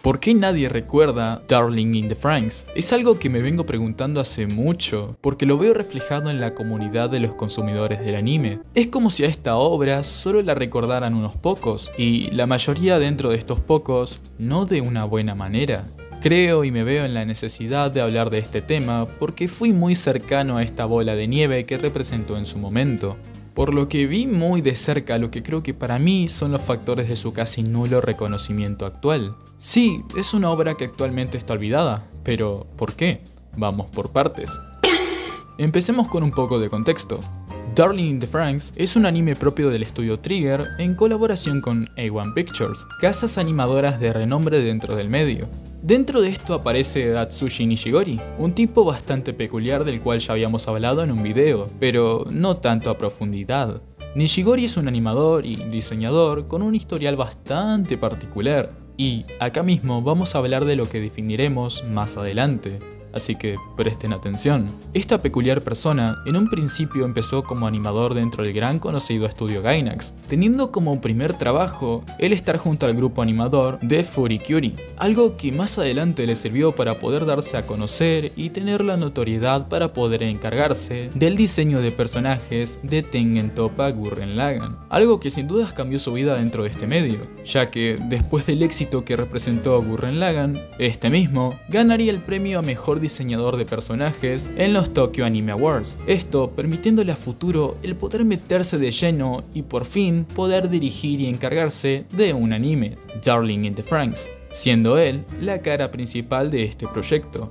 ¿Por qué nadie recuerda Darling in the Franxx? Es algo que me vengo preguntando hace mucho, porque lo veo reflejado en la comunidad de los consumidores del anime. Es como si a esta obra solo la recordaran unos pocos, y la mayoría dentro de estos pocos no de una buena manera. Creo y me veo en la necesidad de hablar de este tema porque fui muy cercano a esta bola de nieve que representó en su momento. Por lo que vi muy de cerca lo que creo que para mí son los factores de su casi nulo reconocimiento actual. Sí, es una obra que actualmente está olvidada, pero ¿por qué? Vamos por partes. Empecemos con un poco de contexto. Darling in the Franxx es un anime propio del estudio Trigger en colaboración con A1 Pictures, casas animadoras de renombre dentro del medio. Dentro de esto aparece Atsushi Nishigori, un tipo bastante peculiar del cual ya habíamos hablado en un video, pero no tanto a profundidad. Nishigori es un animador y diseñador con un historial bastante particular, y acá mismo vamos a hablar de lo que definiremos más adelante. Así que presten atención. Esta peculiar persona en un principio empezó como animador dentro del gran conocido estudio Gainax, teniendo como primer trabajo el estar junto al grupo animador de Furikuri, algo que más adelante le sirvió para poder darse a conocer y tener la notoriedad para poder encargarse del diseño de personajes de Tengen Toppa Gurren Lagann, algo que sin dudas cambió su vida dentro de este medio, ya que después del éxito que representó Gurren Lagann, este mismo ganaría el premio a mejor diseñador de personajes en los Tokyo Anime Awards, esto permitiéndole a futuro el poder meterse de lleno y por fin poder dirigir y encargarse de un anime, Darling in the Franxx, siendo él la cara principal de este proyecto.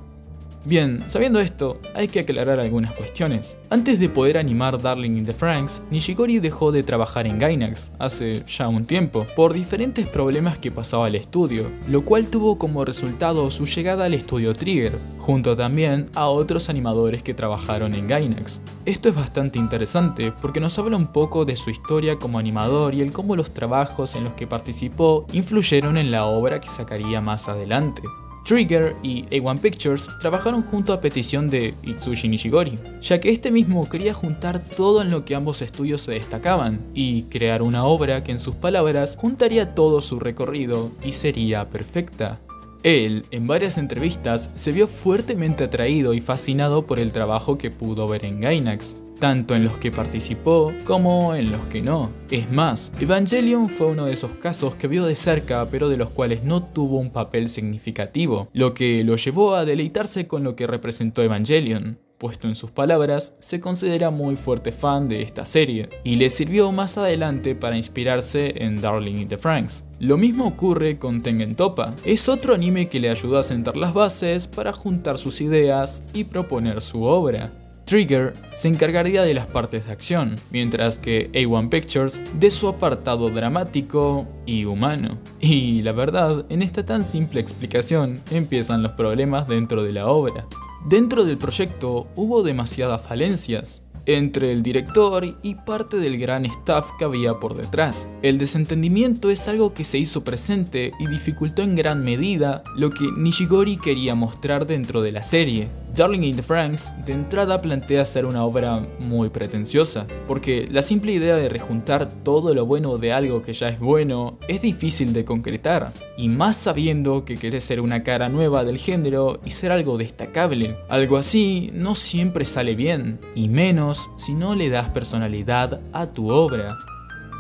Bien, sabiendo esto, hay que aclarar algunas cuestiones. Antes de poder animar Darling in the Franxx, Nishigori dejó de trabajar en Gainax hace ya un tiempo, por diferentes problemas que pasaba al estudio, lo cual tuvo como resultado su llegada al estudio Trigger, junto también a otros animadores que trabajaron en Gainax. Esto es bastante interesante porque nos habla un poco de su historia como animador y el cómo los trabajos en los que participó influyeron en la obra que sacaría más adelante. Trigger y A1 Pictures trabajaron junto a petición de Atsushi Nishigori, ya que este mismo quería juntar todo en lo que ambos estudios se destacaban y crear una obra que en sus palabras juntaría todo su recorrido y sería perfecta. Él, en varias entrevistas, se vio fuertemente atraído y fascinado por el trabajo que pudo ver en Gainax, tanto en los que participó como en los que no. Es más, Evangelion fue uno de esos casos que vio de cerca pero de los cuales no tuvo un papel significativo, lo que lo llevó a deleitarse con lo que representó Evangelion, puesto en sus palabras, se considera muy fuerte fan de esta serie, y le sirvió más adelante para inspirarse en Darling in the Franxx. Lo mismo ocurre con Tengen Toppa, es otro anime que le ayudó a sentar las bases para juntar sus ideas y proponer su obra. Trigger se encargaría de las partes de acción, mientras que A1 Pictures de su apartado dramático y humano. Y la verdad, en esta tan simple explicación empiezan los problemas dentro de la obra. Dentro del proyecto hubo demasiadas falencias entre el director y parte del gran staff que había por detrás. El desentendimiento es algo que se hizo presente y dificultó en gran medida lo que Nishigori quería mostrar dentro de la serie. Darling in the Franxx de entrada plantea ser una obra muy pretenciosa, porque la simple idea de rejuntar todo lo bueno de algo que ya es bueno es difícil de concretar, y más sabiendo que querés ser una cara nueva del género y ser algo destacable. Algo así no siempre sale bien, y menos si no le das personalidad a tu obra.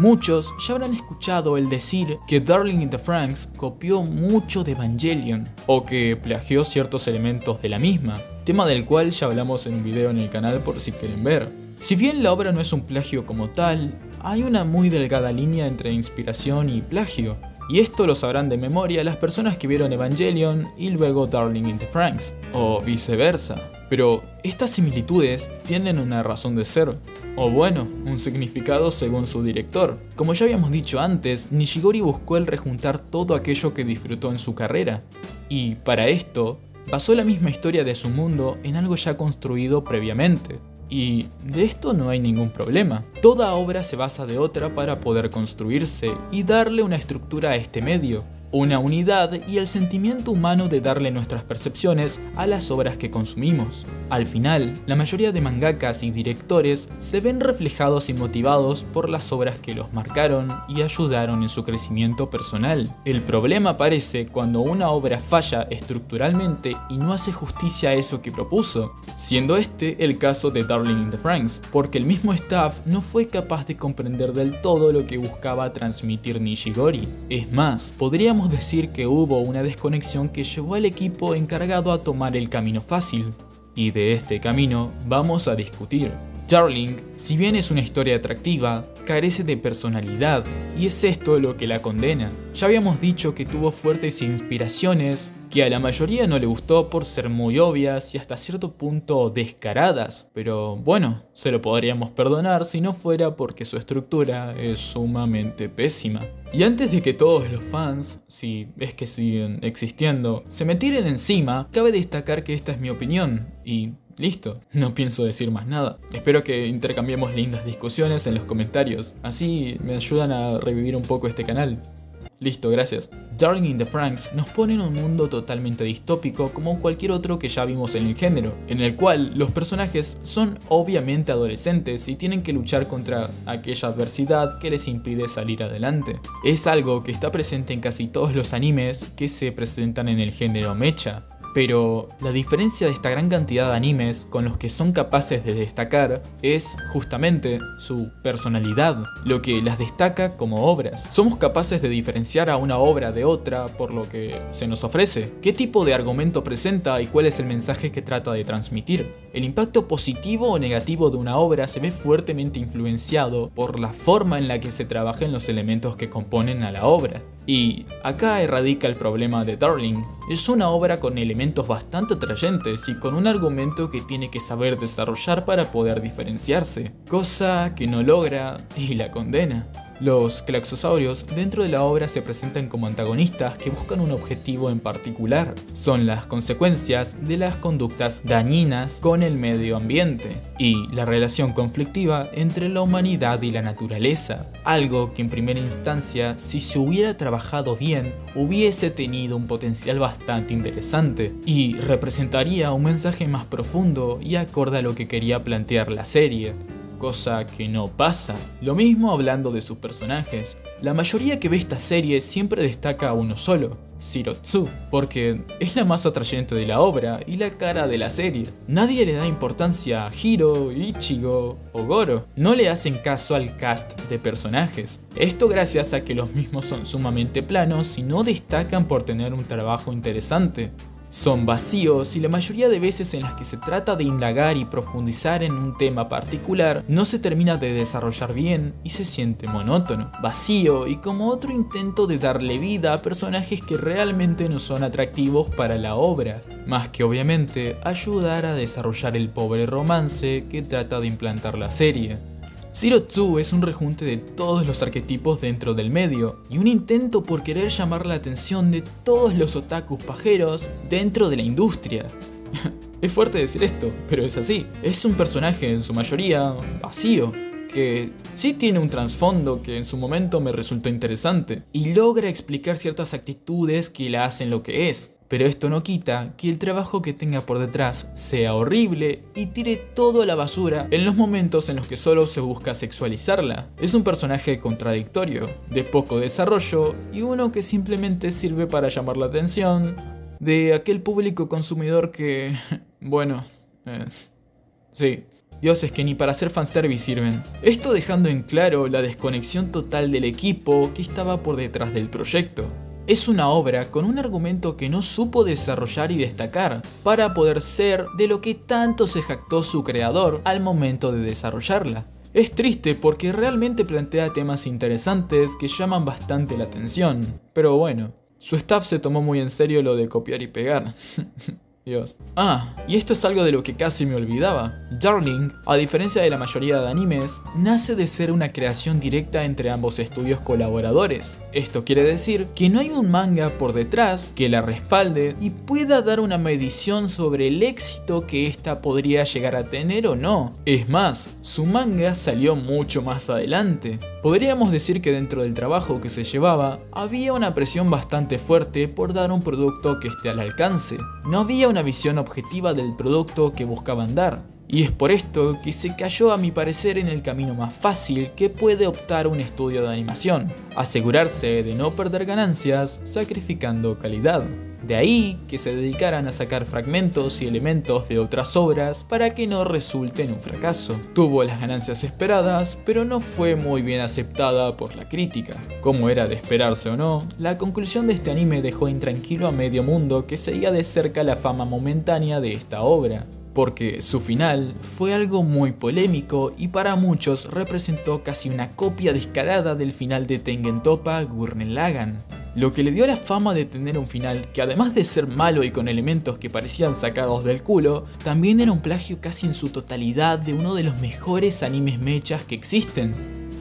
Muchos ya habrán escuchado el decir que Darling in the Franxx copió mucho de Evangelion, o que plagió ciertos elementos de la misma, tema del cual ya hablamos en un video en el canal por si quieren ver. Si bien la obra no es un plagio como tal, hay una muy delgada línea entre inspiración y plagio, y esto lo sabrán de memoria las personas que vieron Evangelion y luego Darling in the Franxx, o viceversa. Pero estas similitudes tienen una razón de ser, o bueno, un significado según su director. Como ya habíamos dicho antes, Nishigori buscó el rejuntar todo aquello que disfrutó en su carrera, y para esto, basó la misma historia de su mundo en algo ya construido previamente. Y de esto no hay ningún problema. Toda obra se basa de otra para poder construirse y darle una estructura a este medio. una unidad y el sentimiento humano de darle nuestras percepciones a las obras que consumimos. Al final, la mayoría de mangakas y directores se ven reflejados y motivados por las obras que los marcaron y ayudaron en su crecimiento personal. El problema aparece cuando una obra falla estructuralmente y no hace justicia a eso que propuso, siendo este el caso de Darling in the Franxx, porque el mismo staff no fue capaz de comprender del todo lo que buscaba transmitir Nishigori. Es más, podríamos decir que hubo una desconexión que llevó al equipo encargado a tomar el camino fácil. Y de este camino vamos a discutir. Darling, si bien es una historia atractiva, carece de personalidad, y es esto lo que la condena. Ya habíamos dicho que tuvo fuertes inspiraciones, que a la mayoría no le gustó por ser muy obvias y hasta cierto punto descaradas, pero bueno, se lo podríamos perdonar si no fuera porque su estructura es sumamente pésima. Y antes de que todos los fans, si es que siguen existiendo, se me tiren encima, cabe destacar que esta es mi opinión, y listo, no pienso decir más nada. Espero que intercambiemos lindas discusiones en los comentarios, así me ayudan a revivir un poco este canal. Listo, gracias. Darling in the Franxx nos pone en un mundo totalmente distópico como cualquier otro que ya vimos en el género, en el cual los personajes son obviamente adolescentes y tienen que luchar contra aquella adversidad que les impide salir adelante. Es algo que está presente en casi todos los animes que se presentan en el género mecha. Pero la diferencia de esta gran cantidad de animes con los que son capaces de destacar es justamente su personalidad, lo que las destaca como obras. Somos capaces de diferenciar a una obra de otra por lo que se nos ofrece, qué tipo de argumento presenta y cuál es el mensaje que trata de transmitir. El impacto positivo o negativo de una obra se ve fuertemente influenciado por la forma en la que se trabajan los elementos que componen a la obra. Y acá radica el problema de Darling. Es una obra con elementos bastante atrayentes y con un argumento que tiene que saber desarrollar para poder diferenciarse, cosa que no logra y la condena. Los Klaxosaurios dentro de la obra se presentan como antagonistas que buscan un objetivo en particular. Son las consecuencias de las conductas dañinas con el medio ambiente y la relación conflictiva entre la humanidad y la naturaleza. Algo que en primera instancia, si se hubiera trabajado bien, hubiese tenido un potencial bastante interesante y representaría un mensaje más profundo y acorde a lo que quería plantear la serie. Cosa que no pasa. Lo mismo hablando de sus personajes. La mayoría que ve esta serie siempre destaca a uno solo, Shirotsu, porque es la más atrayente de la obra y la cara de la serie. Nadie le da importancia a Hiro, Ichigo o Goro. No le hacen caso al cast de personajes. Esto gracias a que los mismos son sumamente planos y no destacan por tener un trabajo interesante. Son vacíos y la mayoría de veces en las que se trata de indagar y profundizar en un tema particular no se termina de desarrollar bien y se siente monótono, vacío y como otro intento de darle vida a personajes que realmente no son atractivos para la obra, más que obviamente ayudar a desarrollar el pobre romance que trata de implantar la serie. Shirotsu es un rejunte de todos los arquetipos dentro del medio y un intento por querer llamar la atención de todos los otakus pajeros dentro de la industria. Es fuerte decir esto, pero es así. Es un personaje en su mayoría vacío, que sí tiene un trasfondo que en su momento me resultó interesante y logra explicar ciertas actitudes que la hacen lo que es. Pero esto no quita que el trabajo que tenga por detrás sea horrible y tire todo a la basura en los momentos en los que solo se busca sexualizarla. Es un personaje contradictorio, de poco desarrollo y uno que simplemente sirve para llamar la atención de aquel público consumidor que... bueno... sí... dioses que ni para hacer fanservice sirven. Esto dejando en claro la desconexión total del equipo que estaba por detrás del proyecto. Es una obra con un argumento que no supo desarrollar y destacar para poder ser de lo que tanto se jactó su creador al momento de desarrollarla. Es triste porque realmente plantea temas interesantes que llaman bastante la atención, pero bueno, su staff se tomó muy en serio lo de copiar y pegar. Dios. Y esto es algo de lo que casi me olvidaba. Darling, a diferencia de la mayoría de animes, nace de ser una creación directa entre ambos estudios colaboradores. Esto quiere decir que no hay un manga por detrás que la respalde y pueda dar una medición sobre el éxito que ésta podría llegar a tener o no. Es más, su manga salió mucho más adelante. Podríamos decir que dentro del trabajo que se llevaba, había una presión bastante fuerte por dar un producto que esté al alcance. No había una visión objetiva del producto que buscaban dar. Y es por esto que se cayó a mi parecer en el camino más fácil que puede optar un estudio de animación: asegurarse de no perder ganancias sacrificando calidad. De ahí que se dedicaran a sacar fragmentos y elementos de otras obras para que no resulte en un fracaso. Tuvo las ganancias esperadas, pero no fue muy bien aceptada por la crítica. Como era de esperarse o no, la conclusión de este anime dejó intranquilo a medio mundo que seguía de cerca la fama momentánea de esta obra, porque su final fue algo muy polémico y para muchos representó casi una copia descarada del final de Tengen Toppa Gurren Lagann. Lo que le dio la fama de tener un final que, además de ser malo y con elementos que parecían sacados del culo, también era un plagio casi en su totalidad de uno de los mejores animes mechas que existen.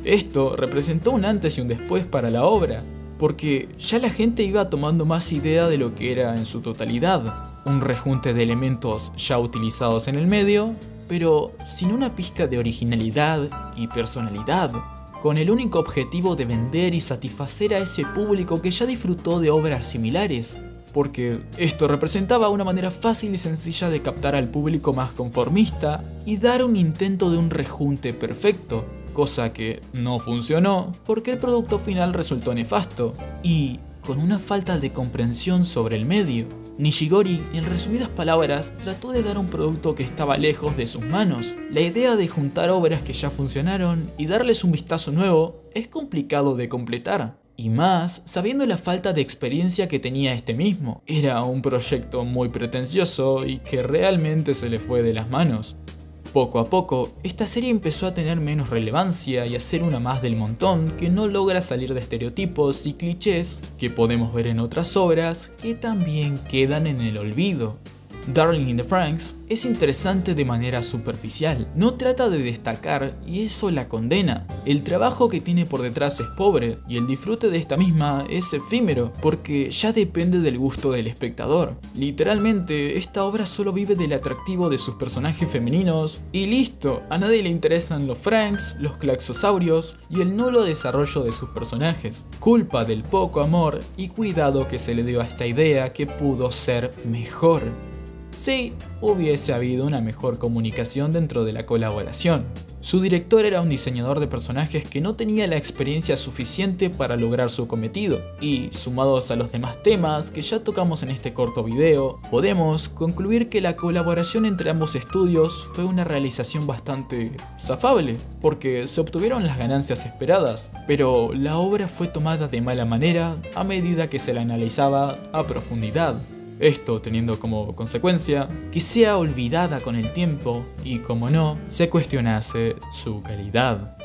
Esto representó un antes y un después para la obra, porque ya la gente iba tomando más idea de lo que era en su totalidad. Un rejunte de elementos ya utilizados en el medio, pero sin una pizca de originalidad y personalidad, con el único objetivo de vender y satisfacer a ese público que ya disfrutó de obras similares, porque esto representaba una manera fácil y sencilla de captar al público más conformista y dar un intento de un rejunte perfecto, cosa que no funcionó porque el producto final resultó nefasto y con una falta de comprensión sobre el medio. Nishigori, en resumidas palabras, trató de dar un producto que estaba lejos de sus manos. La idea de juntar obras que ya funcionaron y darles un vistazo nuevo es complicado de completar. Y más, sabiendo la falta de experiencia que tenía este mismo. Era un proyecto muy pretencioso y que realmente se le fue de las manos. Poco a poco, esta serie empezó a tener menos relevancia y a ser una más del montón que no logra salir de estereotipos y clichés que podemos ver en otras obras que también quedan en el olvido. Darling in the Franxx es interesante de manera superficial, no trata de destacar y eso la condena. El trabajo que tiene por detrás es pobre y el disfrute de esta misma es efímero porque ya depende del gusto del espectador. Literalmente, esta obra solo vive del atractivo de sus personajes femeninos y listo, a nadie le interesan los Franxx, los Klaxosaurios y el nulo desarrollo de sus personajes. Culpa del poco amor y cuidado que se le dio a esta idea que pudo ser mejor. Si hubiese habido una mejor comunicación dentro de la colaboración. Su director era un diseñador de personajes que no tenía la experiencia suficiente para lograr su cometido, y sumados a los demás temas que ya tocamos en este corto video, podemos concluir que la colaboración entre ambos estudios fue una realización bastante zafable, porque se obtuvieron las ganancias esperadas, pero la obra fue tomada de mala manera a medida que se la analizaba a profundidad. Esto teniendo como consecuencia que sea olvidada con el tiempo y, como no, se cuestionase su calidad.